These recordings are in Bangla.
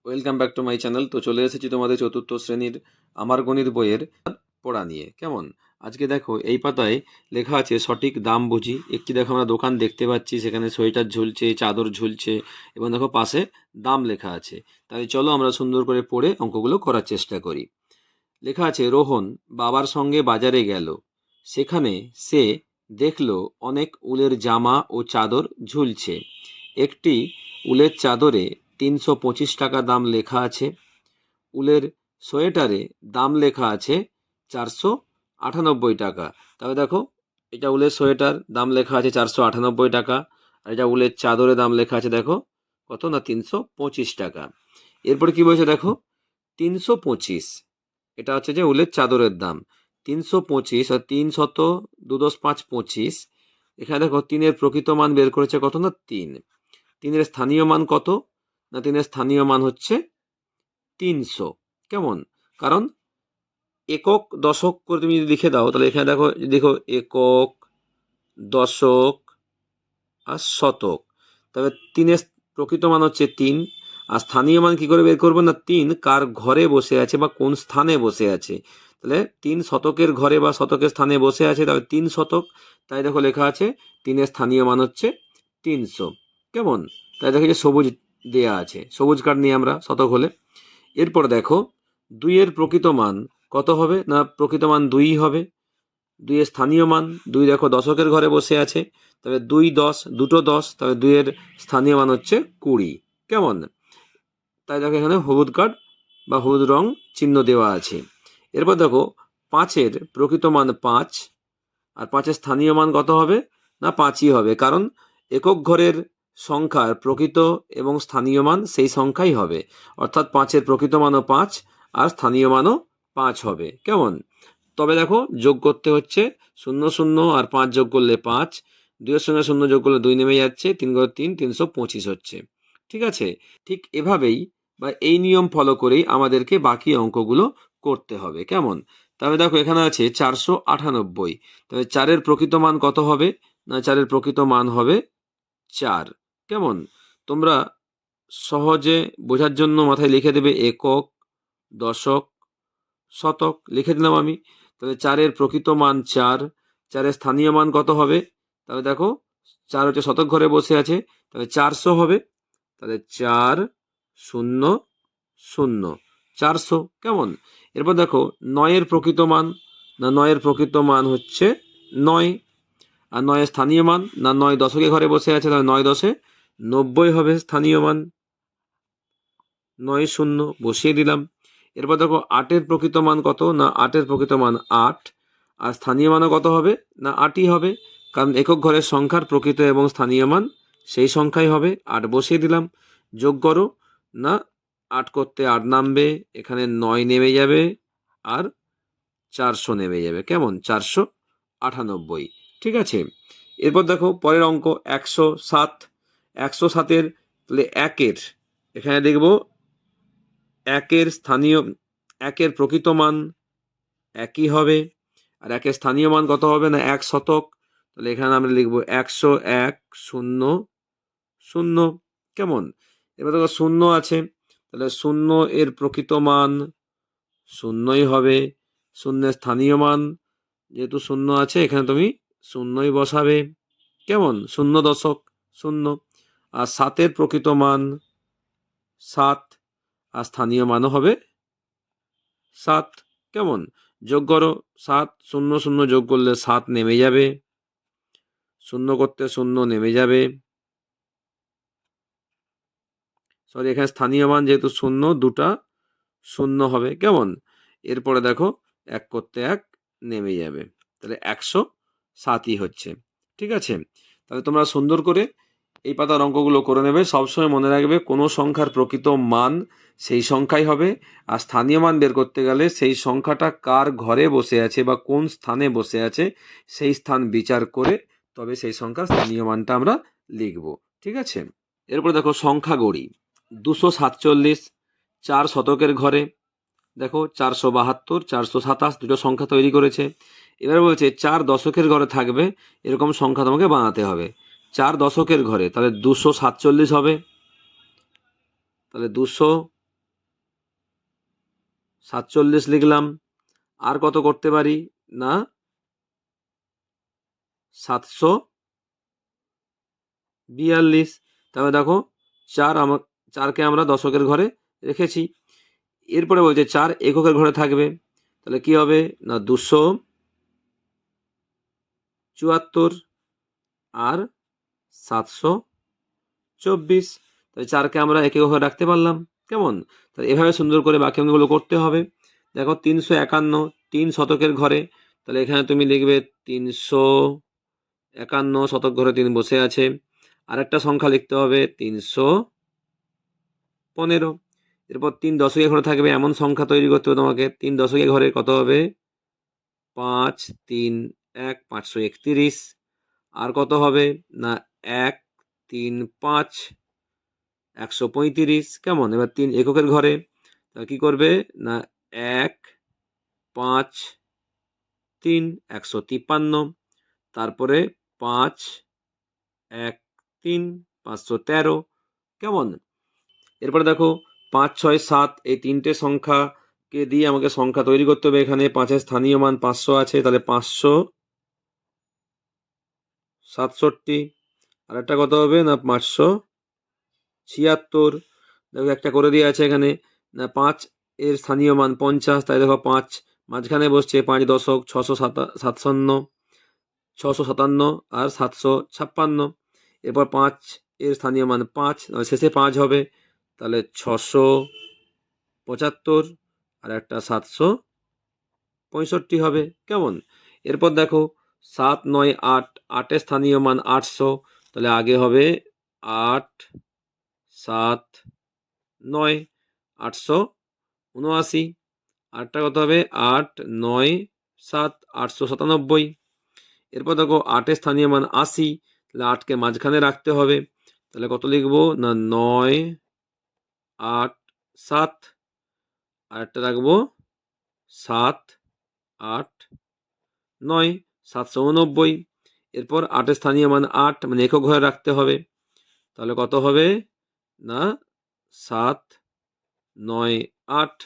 Welcome back to my channel. তো চলে এসেছি তোমাদের চতুর্থ শ্রেণীর আমার গণিত বইয়ের পড়া নিয়ে। কেমন? আজকে দেখো এই পাতায় লেখা আছে সঠিক দাম বুঝি। একটি দেখো আমরা দোকান দেখতে পাচ্ছি, সেখানে সোয়েটার ঝুলছে, চাদর ঝুলছে এবং দেখো পাশে দাম লেখা আছে। তাই চলো আমরা সুন্দর করে পড়ে অঙ্কগুলো করার চেষ্টা করি। লেখা আছে রোহন বাবার সঙ্গে বাজারে গেল, সেখানে সে দেখলো অনেক উলের জামা ও চাদর ঝুলছে। একটি উলের চাদরে ৩২৫ টাকা দাম লেখা আছে। উলের সোয়েটারে দাম লেখা আছে ৪৯৮ টাকা। তবে দেখো, এটা উলের সোয়েটার, দাম লেখা আছে ৪৯৮ টাকা। আর এটা উলের চাদরে দাম লেখা আছে দেখো কত না ৩২৫ টাকা। এরপরে কি বলছে দেখো, ৩২৫, এটা হচ্ছে যে উলের চাদরের দাম ৩২৫ আর ৩ × ২ = ৫ 25। এখানে দেখো তিনের প্রকৃত মান বের করেছে কত না ৩। তিনের স্থানীয় মান কত না, তিনের স্থানীয় মান হচ্ছে ৩০০। কেমন? কারণ একক দশক করে তুমি যদি লিখে দাও, তাহলে এখানে দেখো দেখো একক, দশক আর শতক। তবে তিনের প্রকৃত মান হচ্ছে ৩। আর স্থানীয় মান কি করে বের করবো না, ৩ কার ঘরে বসে আছে বা কোন স্থানে বসে আছে। তাহলে ৩ শতকের ঘরে বা শতকের স্থানে বসে আছে, তাহলে ৩ শতক। তাই দেখো লেখা আছে তিনের স্থানীয় মান হচ্ছে ৩০০। কেমন? তাই দেখো যে সবুজ দেয়া আছে, সবুজ কার্ড নিয়ে আমরা শতক হলে। এরপর দেখো ২ এর প্রকৃত মান কত হবে না, প্রকৃত মান ২ হবে। ২ এর স্থানীয় মান ২, দেখো দশকের ঘরে বসে আছে, তবে ২ 10, দুটো 10, তবে ২ এর স্থানীয় মান হচ্ছে ২০। কেমন? তাই দেখো এখানে হলুদ কার্ড বা হলুদ রং চিহ্ন দেওয়া আছে। এরপর দেখো ৫ এর প্রকৃত মান ৫, আর ৫ এর স্থানীয় মান কত হবে না ৫ই হবে, কারণ একক ঘরের সংখ্যার প্রকৃত এবং স্থানীয় মান সেই সংখ্যাই হবে। অর্থাৎ ৫ এর প্রকৃত মানও ৫ আর স্থানীয় মানও ৫ হবে। কেমন? তবে দেখো যোগ করতে হচ্ছে ০ ০ আর ৫ যোগ করলে ৫, ২ এর সঙ্গে ০ যোগ করলে ২ নেমে যাচ্ছে, ৩ × ৩ = ৩২৫ হচ্ছে। ঠিক আছে? ঠিক এভাবেই বা এই নিয়ম ফলো করেই আমাদেরকে বাকি অঙ্কগুলো করতে হবে। কেমন? তবে দেখো এখানে আছে ৪৯৮। তবে ৪ এর প্রকৃত মান কত হবে না, ৪ এর প্রকৃত মান হবে ৪। কেমন? তোমরা সহজে বোঝার জন্য মাথায় লিখে দেবে একক, দশক, শতক লিখে দিলাম আমি। তাহলে ৪ এর প্রকৃত মান ৪, ৪ এর স্থানীয় মান কত হবে? তাহলে দেখো ৪ হচ্ছে শতক ঘরে বসে আছে, তাহলে ৪০০ হবে। তাহলে ৪ ০ ০ ৪০০। কেমন? এরপর দেখো ৯ এর প্রকৃত মান না, ৯ এর প্রকৃত মান হচ্ছে ৯। আর ৯ এর স্থানীয় মান না, ৯ দশকের ঘরে বসে আছে, তাহলে ৯ 10 = ৯০ হবে স্থানীয় মান। ৯ ০ বসিয়ে দিলাম। এরপর দেখো ৮ এর প্রকৃত মান কত না, ৮ এর প্রকৃত মান ৮, আর স্থানীয় মানও কত হবে না ৮ই হবে, কারণ একক ঘরের সংখ্যার প্রকৃত এবং স্থানীয় মান সেই সংখ্যাই হবে। ৮ বসিয়ে দিলাম। যোগ করো না, ৮ করতে ৮ নামবে, এখানে ৯ নেমে যাবে, আর ৪০০ নেমে যাবে। কেমন? ৪৯৮। ঠিক আছে? এরপর দেখো পরের অঙ্ক ১০৭। ১০৭-এর তাহলে ১-এর, এখানে দেখব ১-এর স্থানীয়, ১-এর প্রকৃত মান একই হবে, আর ১-এর স্থানীয় মান কত হবে না ১ শতক। তাহলে এখানে আমরা লিখব ১০১ ০ ০। কেমন? এবার দেখো ০ আছে, তাহলে ০ এর প্রকৃত মান ০ই হবে। ০ এর স্থানীয় মান যেহেতু ০ আছে, এখানে তুমি ০ই বসাবে। কেমন? ০ দশক ০। আর ৭-এর প্রকৃত মান ৭, আর স্থানীয় মানও হবে ৭। কেমন? যোগ করো ৭ ০ ০ যোগ করলে ৭ নেমে যাবে, ০ করতে ০ নেমে যাবে। সরি, এখানে স্থানীয় মান যেহেতু ০, দুটা ০ হবে। কেমন? এরপরে দেখো ১ করতে ১ নেমে যাবে, তাহলে ১০৭ই হচ্ছে। ঠিক আছে? তাহলে তোমরা সুন্দর করে এই পাতার অঙ্কগুলো করে নেবে। সবসময় মনে রাখবে কোনো সংখ্যার প্রকৃত মান সেই সংখ্যাই হবে, আর স্থানীয় মান বের করতে গেলে সেই সংখ্যাটা কার ঘরে বসে আছে বা কোন স্থানে বসে আছে সেই স্থান বিচার করে তবে সেই সংখ্যার স্থানীয় মানটা আমরা লিখব। ঠিক আছে? এরপর দেখো সংখ্যা গড়ি ২৪৭, ৪ শতকের ঘরে দেখো ৪৭২, ৪২৭ দুটো সংখ্যা তৈরি করেছে। এবার বলছে ৪ দশকের ঘরে থাকবে এরকম সংখ্যা তোমাকে বানাতে হবে। ৪ দশকের ঘরে, তাহলে ২৪৭ হবে। তাহলে ২০০ 47 লিখলাম। আর কত করতে পারি না 742। তাহলে দেখো 4কে আমরা দশকের ঘরে রেখেছি। এরপরে বলছে 4 এককের ঘরে থাকবে, তাহলে কি হবে না 274 আর 724। তাহলে 4কে আমরা একক ঘরে রাখতে পারলাম। কেমন? তাহলে এভাবে সুন্দর করে বাকি অঙ্কগুলো করতে হবে। দেখো 351 3 শতকের ঘরে, তাহলে এখানে তুমি লিখবে 351 শতক ঘরে 3 বসে আছে। আরেকটা সংখ্যা লিখতে হবে 315। এরপর 3 দশকের ঘরে থাকবে এমন সংখ্যা তৈরি করতে হবে তোমাকে। 3 দশকের ঘরে কত হবে 5 3 1 531। আর কত হবে না 1 3 5 135। কেমন? এবার 3 এককের ঘরে কি করবে না 1 5 3 153। তারপরে 5 1 3 513। কেমন? এরপরে দেখো 5 6 7 এই তিনটে সংখ্যাকে দিয়ে আমাকে সংখ্যা তৈরি করতে হবে। এখানে 5-এর স্থানীয় মান 500 আছে, তাহলে 567। আর একটা কত হবে না 576। দেখো একটা করে দিয়ে আছে এখানে না 5 এর স্থানীয় মান 50, তাই দেখো 5 মাঝখানে বসছে 5 দশক 657 আর 756। এরপর 5 এর স্থানীয় মান 5, শেষে 5 হবে, তাহলে 675 আর একটা 765 হবে। কেমন? এরপর দেখো 7 9 8 8-এর স্থানীয় মান 800, তাহলে আগে হবে 8 7 9 879। আটটা কত হবে 8 9 7 897। এরপর দেখো 8-এর স্থানীয় মান 80, তাহলে 8কে মাঝখানে রাখতে হবে, তাহলে কত লিখবো না 9 8 7। আর একটা রাখবো 7 8 9 789। এরপর 8-এর স্থানীয় মান 8, মানে একক ঘরে রাখতে হবে, তাহলে কত হবে না 7 9 8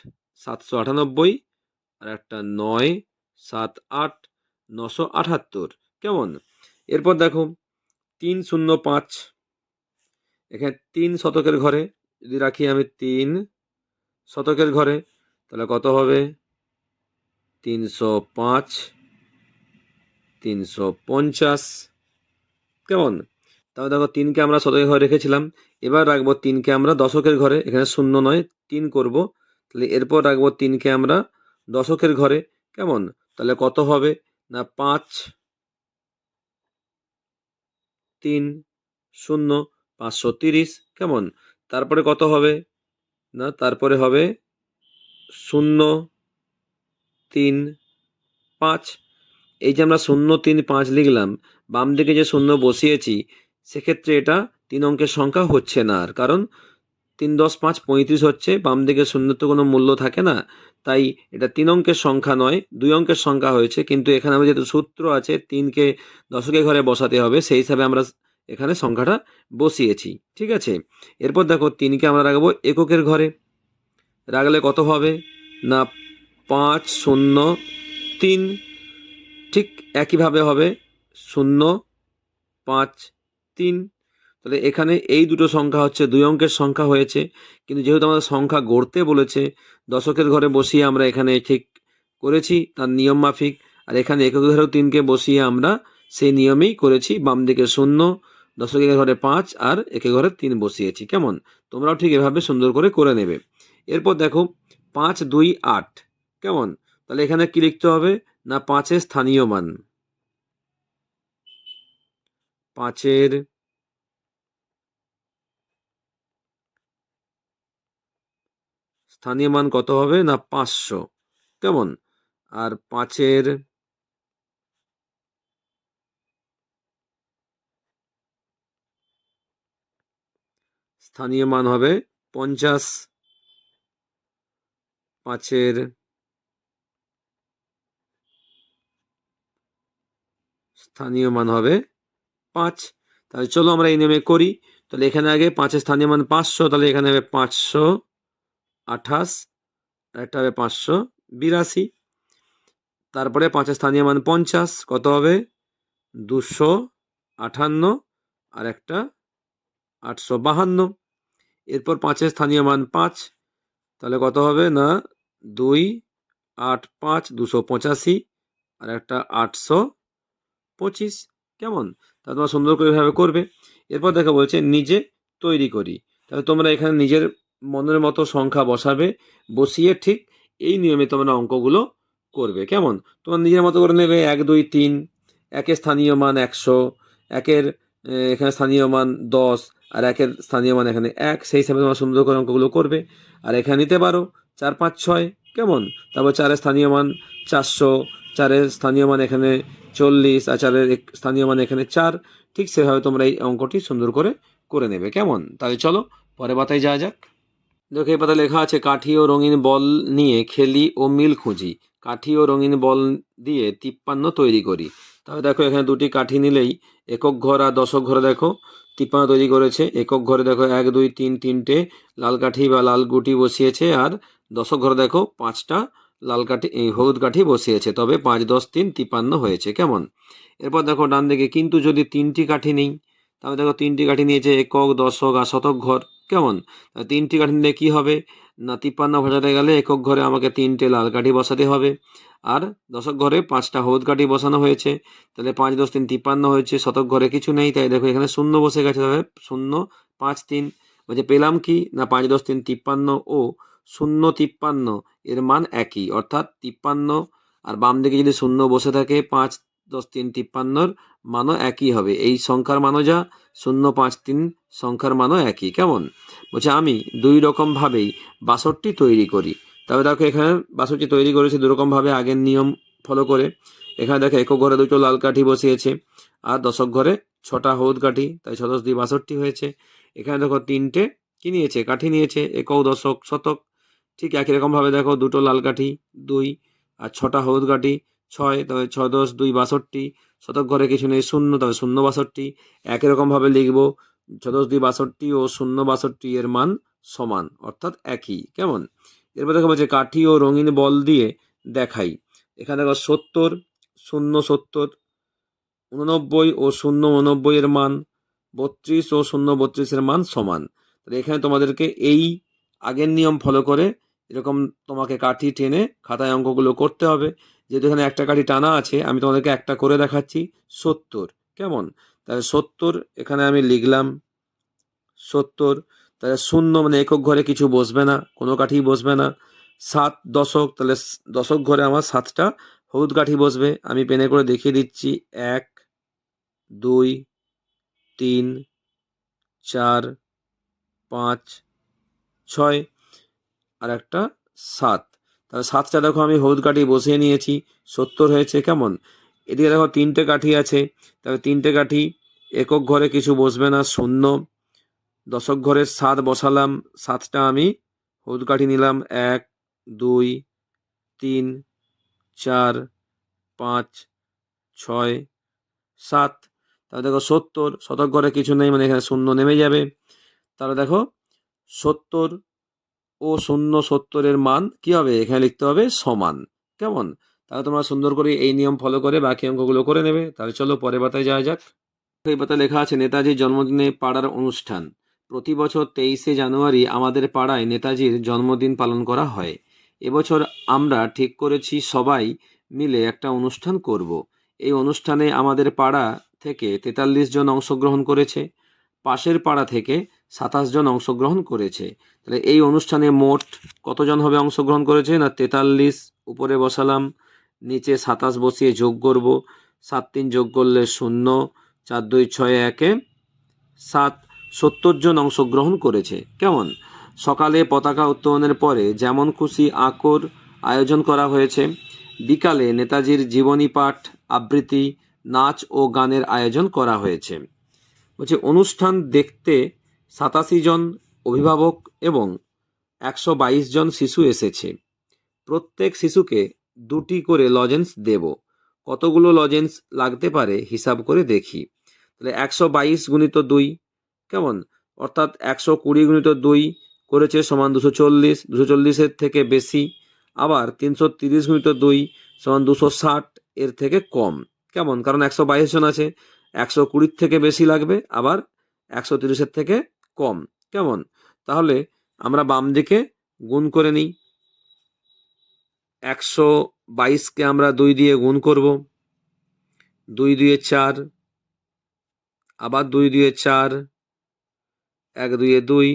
798। আর একটা 9 7 8 978। কেমন? এরপর দেখো 305 এখানে 3 শতকের ঘরে যদি রাখি আমি 3 শতকের ঘরে, তাহলে কত হবে 305 350। কেমন? তাহলে দেখো 3কে আমরা শতকের ঘরে রেখেছিলাম, এবার রাখবো 3কে আমরা দশকের ঘরে। এখানে 0 নয় 3 করব, তাহলে এরপর রাখবো 3কে আমরা দশকের ঘরে। কেমন? তাহলে কত হবে না 5 3 0 530। কেমন? তারপরে কত হবে না তারপরে হবে 0 3 5। এই যে আমরা 0 3 5 লিখলাম, বাম দিকে যে 0 বসিয়েছি, সেক্ষেত্রে এটা 3 অঙ্কের সংখ্যা হচ্ছে না। আর কারণ 3 10 5 35 হচ্ছে, বাম দিকে 0 তো কোনো মূল্য থাকে না, তাই এটা 3 অঙ্কের সংখ্যা নয় 2 অঙ্কের সংখ্যা হয়েছে। কিন্তু এখানে আমরা যেহেতু সূত্র আছে 3কে দশকের ঘরে বসাতে হবে, সেই হিসাবে আমরা এখানে সংখ্যাটা বসিয়েছি। ঠিক আছে? এরপর দেখো 3কে আমরা রাখবো এককের ঘরে। রাখলে কত হবে না 5 0 3। ঠিক একইভাবে হবে 0 5 3। তাহলে এখানে এই দুটো সংখ্যা হচ্ছে 2 অঙ্কের সংখ্যা হয়েছে, কিন্তু যেহেতু আমাদের সংখ্যা গড়তে বলেছে, দশকের ঘরে বসিয়ে আমরা এখানে ঠিক করেছি তার নিয়ম মাফিক। আর এখানে এককের ঘরেও 3কে বসিয়ে আমরা সেই নিয়মেই করেছি, বাম দিকে 0 দশকের ঘরে 5 আর একের ঘরে 3 বসিয়েছি। কেমন? তোমরাও ঠিক এভাবে সুন্দর করে নেবে। এরপর দেখো 5 2 8। কেমন? তাহলে এখানে কি লিখতে হবে না 5-এর স্থানীয় মান, 5-এর স্থানীয় মান কত হবে না 500। কেমন? আর 5-এর স্থানীয় মান হবে 50। 5-এর স্থানীয় মান হবে 5। তাহলে চলো আমরা এই নিয়মে করি। তাহলে এখানে আগে 5-এর স্থানীয় মান 500, তাহলে এখানে হবে 528। আর একটা হবে 582। তারপরে 5-এর স্থানীয় মান 50, কত হবে 258, আর একটা 852। এরপর 5-এর স্থানীয় মান 5, তাহলে কত হবে না 285, 285, আর একটা 825। কেমন? তা তোমরা সুন্দর করে এভাবে করবে। এরপর দেখো বলছে নিজে তৈরি করি। তাহলে তোমরা এখানে নিজের মনের মতো সংখ্যা বসাবে, বসিয়ে ঠিক এই নিয়মে তোমরা অঙ্কগুলো করবে। কেমন? তোমার নিজের মতো করে নেবে 1, 2, 3, একের স্থানীয় মান 100, একের এখানে স্থানীয় মান 10, আর একের স্থানীয় মান এখানে 1, সেই হিসাবে তোমরা সুন্দর করে অঙ্কগুলো করবে। আর এখানে নিতে পারো 4, 5, 6। কেমন? তারপর 4-এর স্থানীয় মান 400, 4-এর স্থানীয় মান এখানে 40, আর 4-এর স্থানীয় মান এখানে 4। ঠিক সেভাবে তোমরা এই অঙ্কটি সুন্দর করে করে নেবে। কেমন? তাহলে চলো পরের পাতায় যাওয়া যাক। দেখো এই পাতায় লেখা আছে কাঠি ও রঙিন বল নিয়ে খেলি ও মিল খুঁজি, কাঠি ও রঙিন বল দিয়ে 53 তৈরি করি। তাহলে দেখো এখানে দুটি কাঠি নিলেই একক ঘর আর দশক ঘরে দেখো 53 তৈরি করেছে। একক ঘরে দেখো 1, 2, 3, 3টে লাল কাঠি বা লাল গুটি বসিয়েছে, আর দশক ঘরে দেখো 5টা লাল কাঠি হলুদ কাঠি বসিয়েছে, তবে 5, 10, 3, 53 হয়েছে। কেমন? এরপর দেখো ডান দিকে কিন্তু যদি 3টি কাঠি নেই, তাহলে দেখো 3টি কাঠি নিয়েছে একক, দশক আর শতক ঘর। কেমন? 3টি কাঠি নিলে কি হবে না 53 বসাতে গেলে একক ঘরে আমাকে 3টে লাল কাঠি বসাতে হবে, আর দশক ঘরে 5টা হলুদ কাঠি বসানো হয়েছে। তাহলে 5, 10, 3, 53 হয়েছে। শতক ঘরে কিছু নেই, তাই দেখো এখানে শূন্য বসে গেছে। তাহলে 0, 5, 3 বলছে পেলাম কি না 5, 10, 3, 53 ও 0, 53 এর মান একই, অর্থাৎ 53 আর বাম দিকে যদি শূন্য বসে থাকে 5, 10, 3, 53 মানও একই হবে। এই সংখ্যার মানও যা 0, 5, 3 সংখ্যার মানও একই। কেমন? বলছে আমি 2 রকম ভাবেই 62 তৈরি করি। তবে দেখো এখানে 62 তৈরি করেছে 2 রকম ভাবে, আগের নিয়ম ফলো করে। এখানে দেখো একক ঘরে 2টো লাল কাঠি বসিয়েছে, আর দশক ঘরে 6টা হলুদ কাঠি, তাই 6, 10, 2, 62 হয়েছে। এখানে দেখো 3টে কি নিয়েছে কাঠি নিয়েছে, একক, দশক, শতক। ঠিক একই রকম ভাবে দেখো 2টো লাল কাঠি 2, আর 6টা হলুদ কাঠি 6, তবে 6, 10, 2, 62। শতক ঘরে কিছু নেই 0, তবে 0, 62। একই রকম ভাবে লিখবো 6, 10, 2, 62 ও 0, 62 এর মান সমান, অর্থাৎ একই। কেমন? এরপর দেখো বলছে কাঠি ও রঙিন বল দিয়ে দেখাই। এখানে দেখো 70, 0, 70, 89 ও 0, 89 এর মান, 32 ও 0, 32 এর মান সমান। তাহলে এখানে তোমাদেরকে এই আগের নিয়ম ফলো করে এরকম তোমাকে কাঠি টেনে খাতায় অঙ্কগুলো করতে হবে। যেহেতু এখানে একটা কাঠি টানা আছে, আমি তোমাদেরকে একটা করে দেখাচ্ছি। 70। কেমন? তাহলে 70 এখানে আমি লিখলাম 70। তাহলে 0 মানে একক ঘরে কিছু বসবে না, কোনো কাঠি বসবে না। 7, দশক, তাহলে দশক ঘরে আমার 7টা হলুদ কাঠি বসবে। আমি পেনে করে দেখিয়ে দিচ্ছি 1, 2, 3, 4, 5, 6, আর একটা 7। তাহলে 7টা দেখো আমি হলুদ কাঠি বসিয়ে নিয়েছি, 70 হয়েছে। কেমন? এদিকে দেখো 3টে কাঠি আছে, তাহলে 3টে কাঠি একক ঘরে কিছু বসবে না, 0। দশক ঘরে 7 বসালাম, 7টা আমি হলুদ কাঠি নিলাম, 1, 2, 3, 4, 5, 6, 7। তাহলে দেখো 70, শতক ঘরে কিছু নেই মানে এখানে 0 নেমে যাবে। তাহলে দেখো 70 ও 0, 70 এর মান কি হবে এখানে লিখতে হবে সমান। কেমন? তাহলে তোমরা সুন্দর করে এই নিয়ম ফলো করে বাকি অঙ্কগুলো করে নেবে। তাহলে চলো পরের পাতায় যাওয়া যাক। এই পাতায় লেখা আছে নেতাজির জন্মদিনে পাড়ার অনুষ্ঠান। প্রতি বছর 23শে জানুয়ারি আমাদের পাড়ায় নেতাজির জন্মদিন পালন করা হয়। এবছর আমরা ঠিক করেছি সবাই মিলে একটা অনুষ্ঠান করব। এই অনুষ্ঠানে আমাদের পাড়া থেকে 43 জন অংশগ্রহণ করেছে, পাশের পাড়া থেকে 27 জন অংশগ্রহণ করেছে। তাহলে এই অনুষ্ঠানে মোট কতজন হবে অংশগ্রহণ করেছে না 43, উপরে বসালাম, নিচে 27 বসিয়ে যোগ করব। 7, 3 যোগ করলে 0, 4, 2, 6, 1, 7, 70 জন অংশগ্রহণ করেছে। কেমন? সকালে পতাকা উত্তোলনের পরে যেমন খুশি আঁকর আয়োজন করা হয়েছে। বিকালে নেতাজির জীবনী পাঠ, আবৃত্তি, নাচ ও গানের আয়োজন করা হয়েছে। বলছে অনুষ্ঠান দেখতে 87 জন অভিভাবক এবং 122 জন শিশু এসেছে। প্রত্যেক শিশুকে 2টি করে লজেন্স দেব। কতগুলো লজেন্স লাগতে পারে হিসাব করে দেখি। তাহলে 122 গুণিত 2, কেমন? অর্থাৎ 120 গুণিত 2 করেছে সমান 240। 240-এর থেকে বেশি, আবার 330 গুণিত 2 সমান 260 এর থেকে কম। কেমন? কারণ 122 জন আছে, 120 থেকে বেশি লাগবে, আবার 130 থেকে কম। কেমন? তাহলে আমরা বাম দিকে গুণ করে নিই। 122কে আমরা 2 দিয়ে গুণ করব। 2 2 4, আবার 2 2 4, 1 2 2,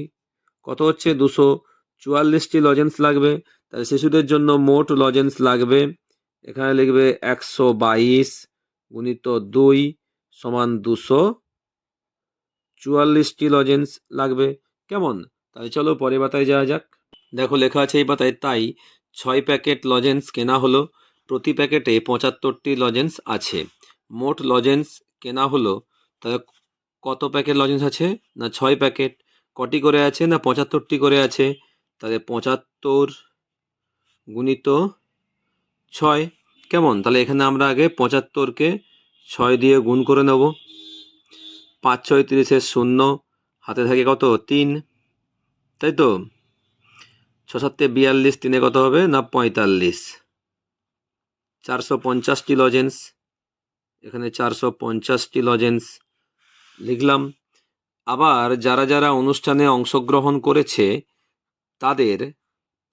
কত হচ্ছে? 244টি লজেন্স লাগবে। তাহলে শিশুদের জন্য মোট লজেন্স লাগবে, এখানে লিখবে 122 গুণিত 2 সমান 244টি লজেন্স লাগবে। কেমন? তাহলে চলো পরের পাতায় যাওয়া যাক। দেখো লেখা আছে এই পাতায়, তাই 6 প্যাকেট লজেন্স কেনা হলো, প্রতি প্যাকেটে 75টি লজেন্স আছে। মোট লজেন্স কেনা হলো, তাহলে কত প্যাকেট লজেন্স আছে? না 6 প্যাকেট। কটি করে আছে? না 75টি করে আছে। তাহলে 75 গুণিত 6। কেমন? তাহলে এখানে আমরা আগে 75কে 6 দিয়ে গুণ করে নেব। 5 6 30 শূন্য, হাতে থাকে কত? 3, তাই তো? 6 7 42, 3 কত হবে? না 45। 450টি লজেন্স, এখানে 450টি লজেন্স লিখলাম। আবার যারা যারা অনুষ্ঠানে অংশগ্রহণ করেছে তাদের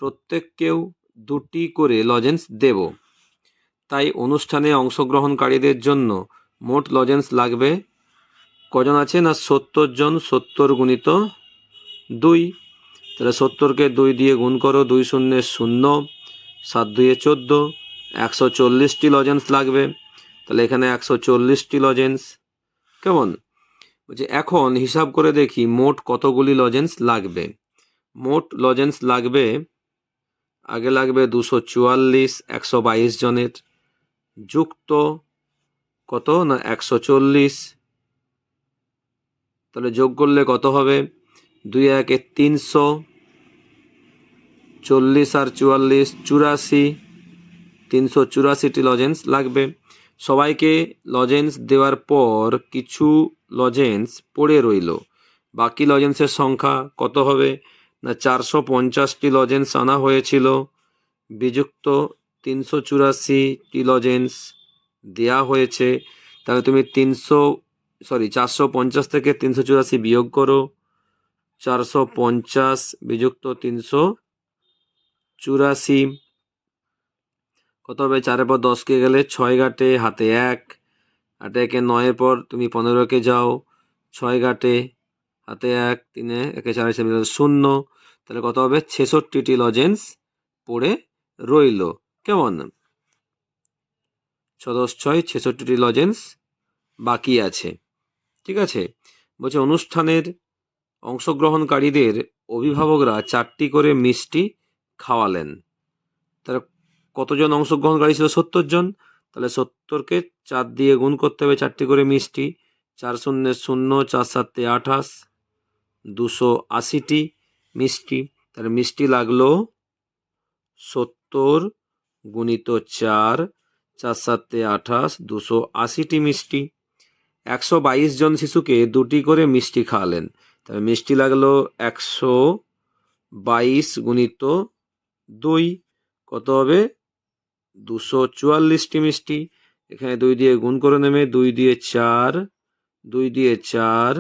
প্রত্যেককেও 2টি করে লজেন্স দেব। তাই অনুষ্ঠানে অংশগ্রহণকারীদের জন্য মোট লজেন্স লাগবে কজন আছে? না 70 জন। 70 গুণিত 2, তাহলে 70কে 2 দিয়ে গুণ করো, 2 শূন্য 0, 7 2 14, 140টি লজেন্স লাগবে। তাহলে এখানে 140টি লজেন্স। কেমন? বলছি এখন হিসাব করে দেখি মোট কতগুলি লজেন্স লাগবে। মোট লজেন্স লাগবে, আগে লাগবে 244 122 জনের, যুক্ত কত? না 140। তাহলে যোগ করলে কত হবে? 2 1 300, 40 আর 44 84, 384টি লজেন্স লাগবে। সবাইকে লজেন্স দেওয়ার পর কিছু লজেন্স পড়ে রইল, বাকি লজেন্সের সংখ্যা কত হবে? না 450টি লজেন্স আনা হয়েছিল, বিযুক্ত 384টি লজেন্স দেয়া হয়েছে। তাহলে তুমি 450 থেকে 384 বিয়োগ করো, 450 বিযুক্ত 384 কত হবে? 4 পর 10কে গেলে 6 ঘাটে, হাতে 1, হাতে 1 9 পর তুমি 15কে যাও, 6 ঘাটে, হাতে 1, 3 1 4 0। তাহলে কত হবে? 66টি লজেন্স পড়ে রইল। কেমন? 6 10 6, 66টি লজেন্স বাকি আছে। ঠিক আছে? বলছে অনুষ্ঠানের অংশগ্রহণকারীদের অভিভাবকরা 4টি করে মিষ্টি খাওয়ালেন। তাহলে কতজন অংশগ্রহণকারী ছিল? 70 জন। তাহলে 70কে 4 দিয়ে গুণ করতে হবে, 4টি করে মিষ্টি। 4 শূন্য 0, 4 7 28, 280টি মিষ্টি। তাহলে মিষ্টি লাগলো 70 গুণিত 4, 4 7 28, 280টি মিষ্টি। 122 জন শিশুকে 2টি করে মিষ্টি খাওয়ালেন। তাহলে মিষ্টি লাগলো 122 গুণিত 2, কত হবে? 244টি মিষ্টি। এখানে 2 দিয়ে গুণ করে নেবে, 2 দিয়ে 4, 2 দিয়ে 4,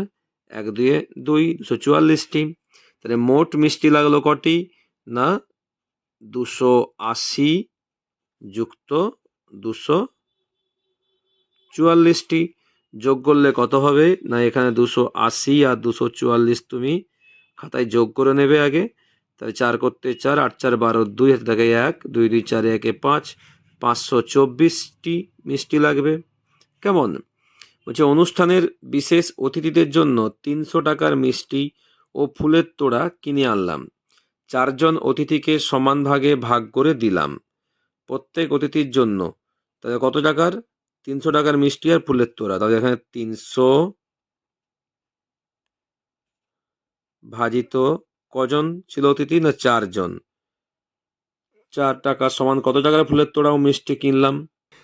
1 দিয়ে 2, 244টি। তাহলে মোট মিষ্টি লাগলো কটি? না 280 যুক্ত 244টি। যোগ করলে কত হবে? না এখানে 280 আর 244 তুমি খাতায় যোগ করে নেবে আগে। তাহলে 4 করতে 4, 8 4 12, 2 হাতে থাকে 1, 2 2 4 1 5, 524টি মিষ্টি লাগবে। কেমন? বলছে অনুষ্ঠানের বিশেষ অতিথিদের জন্য 300 টাকার মিষ্টি ও ফুলের তোড়া কিনে আনলাম। 4 জন অতিথিকে সমান ভাগে ভাগ করে দিলাম। প্রত্যেক অতিথির জন্য তাহলে কত টাকার? 300 টাকার মিষ্টি আর ফুলের তোড়া। তাহলে এখানে 300 ভাজিত কজন ছিল অতিথি? না 4 জন। 4 টাকা সমান কত টাকার ফুলের তোড়া ও মিষ্টি কিনলাম?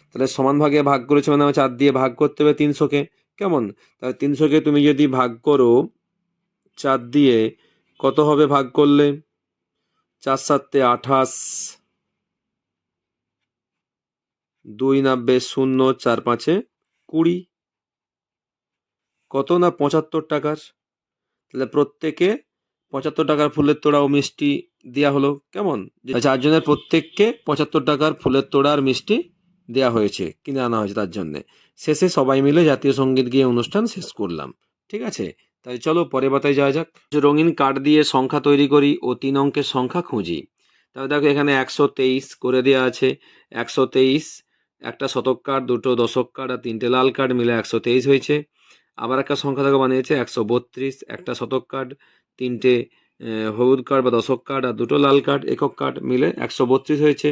তাহলে সমান ভাগে ভাগ করেছে মানে 4 দিয়ে ভাগ করতে হবে 300কে। কেমন? তাহলে 300কে তুমি যদি ভাগ করো 4 দিয়ে, কত হবে ভাগ করলে? 4 7 28, 2 নাববে 0, 4 5-এ 20, কত না 75 টাকার। তাহলে প্রত্যেকে 75 টাকার ফুলের তোড়া ও মিষ্টি দেওয়া হলো। কেমন? যে 4 জনের প্রত্যেককে 75 টাকার ফুলের তোড়া আর মিষ্টি দেওয়া হয়েছে, কিনে আনা হয়েছে তার জন্যে। শেষে সবাই মিলে জাতীয় সঙ্গীত গিয়ে অনুষ্ঠান শেষ করলাম। ঠিক আছে, তাই চলো পরের পাতায় যাওয়া যাক। যে রঙিন কার্ড দিয়ে সংখ্যা তৈরি করি ও 3 অঙ্কের সংখ্যা খুঁজি। তাহলে দেখো এখানে 123 করে দেওয়া আছে। 123, একটা শতক কার্ড, দুটো দশক কার্ড আর 3টে লাল কার্ড মিলে 123 হয়েছে। আবার একটা সংখ্যা দেখো বানিয়েছে 132, একটা শতক কার্ড, 3টে হলুদ কার্ড বা দশক কার্ড আর দুটো লাল কার্ড একক কার্ড মিলে 132 হয়েছে।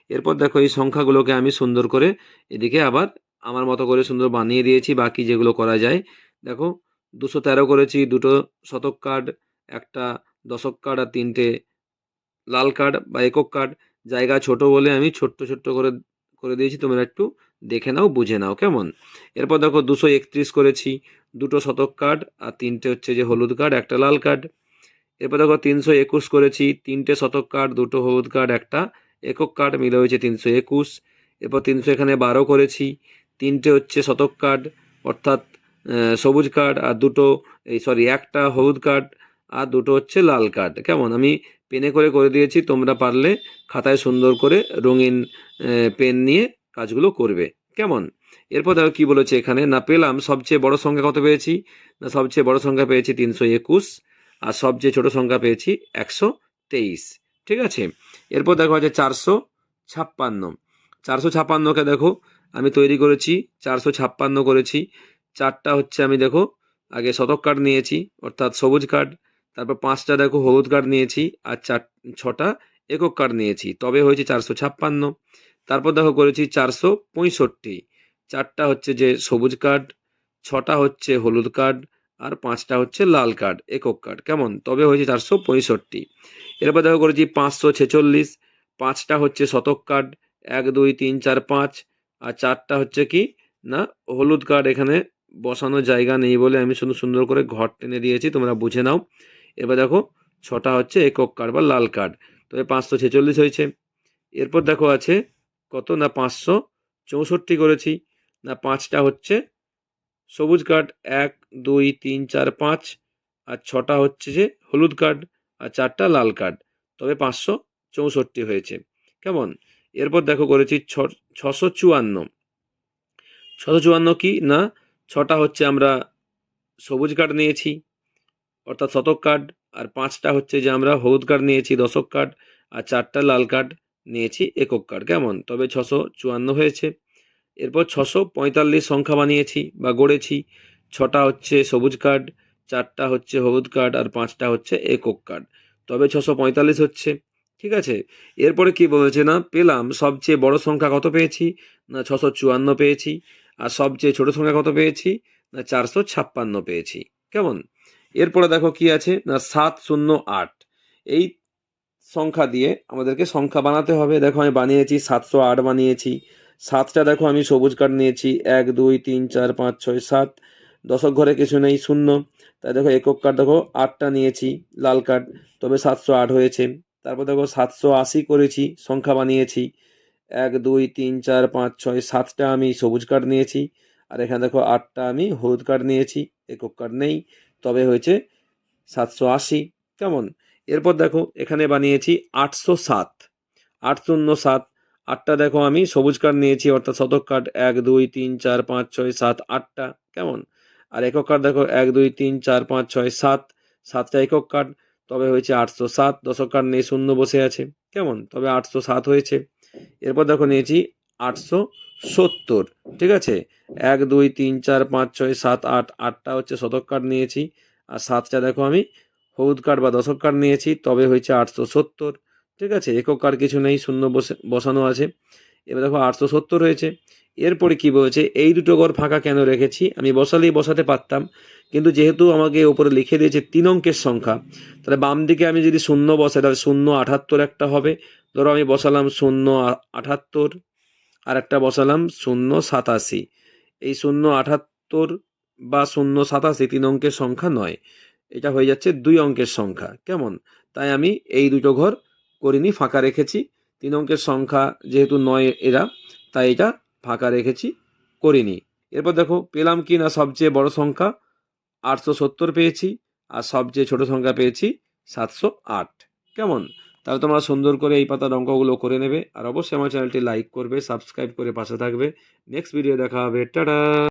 এরপর দেখো এই সংখ্যাগুলোকে আমি সুন্দর করে এদিকে আবার আমার মতো করে সুন্দর বানিয়ে দিয়েছি, বাকি যেগুলো করা যায়। দেখো 213 করেছি, দুটো শতক কার্ড, একটা দশক কার্ড আর 3টে লাল কার্ড বা একক কার্ড। জায়গা ছোট বলে আমি ছোট্ট ছোট্ট করে করে দিয়েছি, তোমরা একটু দেখে নাও, বুঝে নাও। কেমন? এরপর দেখো 231 করেছি, দুটো শতক কার্ড আর 3টে হচ্ছে যে হলুদ কার্ড, একটা লাল কার্ড। এরপর দেখো 321 করেছি, 3টে শতক কার্ড, দুটো হলুদ কার্ড, একটা একক কার্ড মিলে হয়েছে 321। এরপর 312 করেছি, 3টে হচ্ছে শতক কার্ড অর্থাৎ সবুজ কার্ড আর দুটো একটা হলুদ কার্ড আর দুটো হচ্ছে লাল কার্ড। কেমন? আমি পেনে করে করে দিয়েছি, তোমরা পারলে খাতায় সুন্দর করে রঙিন পেন নিয়ে কাজগুলো করবে। কেমন? এরপর দেখো কি বলেছে এখানে, না পেলাম সবচেয়ে বড় সংখ্যা কত পেয়েছি, না সবচেয়ে বড় সংখ্যা পেয়েছি 321 আর সবচেয়ে ছোট সংখ্যা পেয়েছি 123। ঠিক আছে, এরপর দেখো আছে 456। 456কে দেখো আমি তৈরি করেছি, 456 করেছি। 4টা হচ্ছে আমি দেখো আগে শতক কার্ড নিয়েছি অর্থাৎ সবুজ কার্ড, তারপর 5টা দেখো হলুদ কার্ড নিয়েছি আর 6টা একক কার্ড নিয়েছি, তবে হয়েছে 456। তারপর দেখো করেছি 465, 4টা হচ্ছে যে সবুজ কার্ড, 6টা হচ্ছে হলুদ কার্ড আর 5টা হচ্ছে লাল কার্ড একক কার্ড। কেমন? তবে হয়েছে 465। এরপর দেখো করেছি 546, 5টা হচ্ছে শতক কার্ড, 1 2 3 4 5 আর 4টা হচ্ছে কি না হলুদ কার্ড। এখানে বসানোর জায়গা নেই বলে আমি শুধু সুন্দর করে ঘর টেনে দিয়েছি, তোমরা বুঝে নাও। এবার দেখো 6টা হচ্ছে একক কার্ড বা লাল কার্ড, তবে 546 হয়েছে। এরপর দেখো আছে কত না 564 করেছি, না 5টা হচ্ছে সবুজ কার্ড, 1 2 3 4 5 আর 6টা হচ্ছে যে হলুদ কার্ড আর 4টা লাল কার্ড, তবে 564 হয়েছে। কেমন? এরপর দেখো করেছি 654। 654 কি না 6টা হচ্ছে আমরা সবুজ কার্ড নিয়েছি অর্থাৎ শতক কার্ড আর 5টা হচ্ছে যে আমরা হলুদ কার্ড নিয়েছি দশক কার্ড আর 4টা লাল কার্ড নিয়েছি একক কার্ড। কেমন? তবে 654 হয়েছে। এরপর 645 সংখ্যা বানিয়েছি বা গড়েছি, 6টা হচ্ছে সবুজ কার্ড, 4টা হচ্ছে হলুদ কার্ড আর 5টা হচ্ছে একক কার্ড, তবে 645 হচ্ছে। ঠিক আছে, এরপরে কি বলেছে না পেলাম সবচেয়ে বড় সংখ্যা কত পেয়েছি, না 654 পেয়েছি আর সবচেয়ে ছোট সংখ্যা কত পেয়েছি, না 456 পেয়েছি। কেমন? এরপরে দেখো কি আছে না 708, এই সংখ্যা দিয়ে আমাদেরকে সংখ্যা বানাতে হবে। দেখো আমি বানিয়েছি 708 বানিয়েছি। 7টা দেখো আমি সবুজ কার্ড নিয়েছি, 1 2 3 4 5 6 7, দশক ঘরে কিছু নেই, শূন্য। তাই দেখো একক কার্ড দেখো 8টা নিয়েছি লাল কার্ড, তবে 708 হয়েছে। তারপর দেখো 780 করেছি, সংখ্যা বানিয়েছি, 1 2 3 4 5 6 7টা আমি সবুজ কার্ড নিয়েছি আর এখানে দেখো 8টা আমি হলুদ কার্ড নিয়েছি, একক কার্ড নেই, তবে হয়েছে 780। কেমন? এরপর দেখো এখানে বানিয়েছি 807, 807, 8টা দেখো আমি সবুজ কার্ড নিয়েছি অর্থাৎ শতক কার্ড, 1 2 3 4 5 6 7 8টা। কেমন? আর একক কার্ড দেখো 1 2 3 4 5 6 7, 7টা একক কার্ড, তবে হয়েছে 807। দশক কার্ড নেই, শূন্য বসে আছে। কেমন? তবে 807 হয়েছে। এরপর দেখো নিয়েছি 870। ঠিক আছে, 1 2 3 4 5 6 7 8, 8টা হচ্ছে শতক কার্ড নিয়েছি আর 7টা দেখো আমি হলুদ কার্ড বা দশক কার্ড নিয়েছি, তবে হয়েছে 870। ঠিক আছে, একক কার্ড কিছু নেই, শূন্য বসানো আছে। এবার দেখো 870 হয়েছে। এরপরে কি বলেছে, এই দুটো ঘর ফাঁকা কেন রেখেছি, আমি বসালেই বসাতে পারতাম, কিন্তু যেহেতু আমাকে উপরে লিখে দিয়েছে 3 অঙ্কের সংখ্যা, তাহলে বাম দিকে আমি যদি শূন্য বসাই তাহলে 078 একটা হবে। ধরো আমি বসালাম 078 আর একটা বসালাম 087। এই 078 বা 087 3 অঙ্কের সংখ্যা নয়, এটা হয়ে যাচ্ছে 2 অঙ্কের সংখ্যা। কেমন? তাই আমি এই দুটো ঘর করিনি, ফাঁকা রেখেছি। 3 অঙ্কের সংখ্যা যেহেতু নয় এরা, তাই এটা ফাঁকা রেখেছি, করিনি। এরপর দেখো পেলাম কি না সবচেয়ে বড় সংখ্যা 870 পেয়েছি, আর সবচেয়ে ছোট সংখ্যা পেয়েছি 708। কেমন? তাহলে তোমরা সুন্দর করে এই পাতার অঙ্কগুলো করে নেবে, আর অবশ্যই আমার চ্যানেলটি লাইক করবে, সাবস্ক্রাইব করে পাশে থাকবে। নেক্সট ভিডিও দেখা হবে। টাটা।